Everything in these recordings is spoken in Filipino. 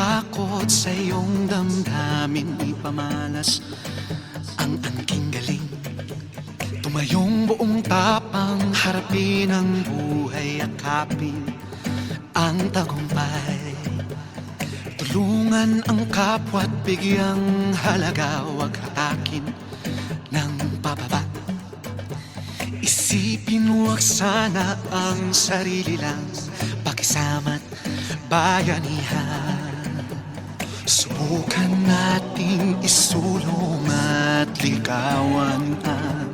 takot sa iyong damdamin, ipamalas ang angking galing. Tumayong buong tapang, harapin ang buhay, akapin ang tagumpay. Tulungan ang kapwa't bigyang halaga, huwag hatakin ng pababa. Isipin huwag sana ang sarili lang, pakisama't bayanihan. Subukan nating isulong at ligawan ang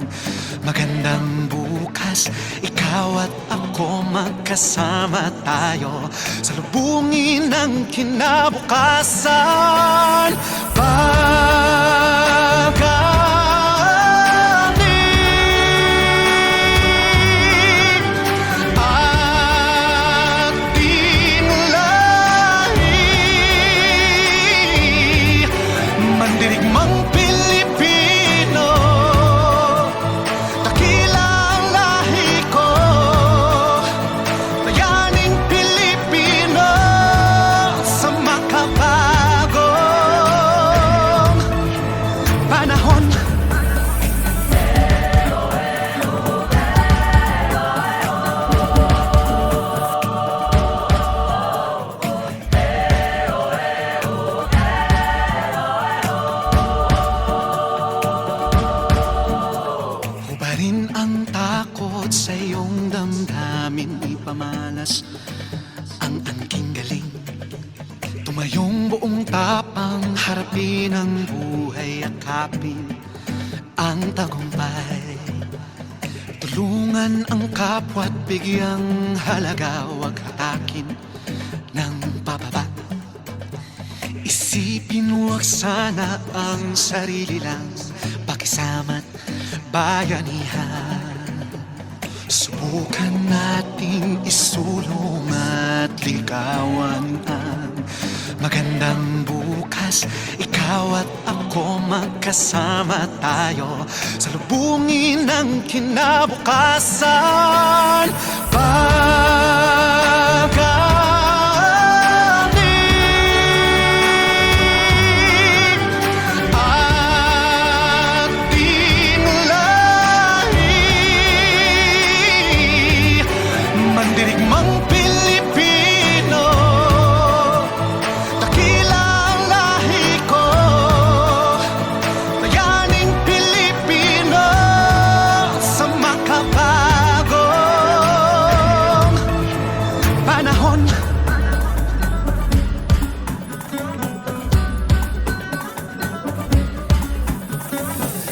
magandang bukas. Ikaw at ako magkasama tayo, salubungin ang kinabukasan. Mandirigmang Pilipino, dakila ang lahi ko. Bayaning Pilipino sa makabagong panahon. Hubarin ang takot sa iyong damdamin, ipamalas ang angking galing. Tumayong buong tapang, harapin ang buhay, akapin ang tagumpay. Tulungan ang kapwa't bigyang halaga, huwag hatakin ng pababa. Isipin huwag sana ang sarili lang, pakisama't bayanihan. Subukan nating isulong at ligawan ang magandang bukas. Ikaw at ako magkasama tayo, salubungin ang kinabukasan. Mandirigmang Pilipino, dakila ang lahi ko. Bayaning Pilipino sa makabagong panahon.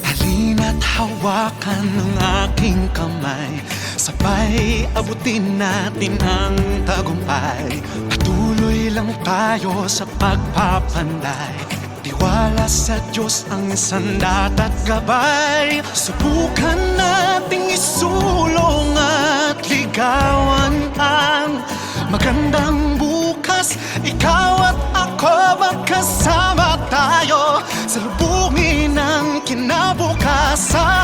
Halina't hawakan ng aking kamay, sabay abutin natin ang tagumpay. Patuloy lang tayo sa pagpapanday, tiwala sa Diyos ang sandat at gabay. Subukan nating isulong at ligawan ang magandang bukas. Ikaw at ako magkasama tayo, salubungin ang kinabukasan.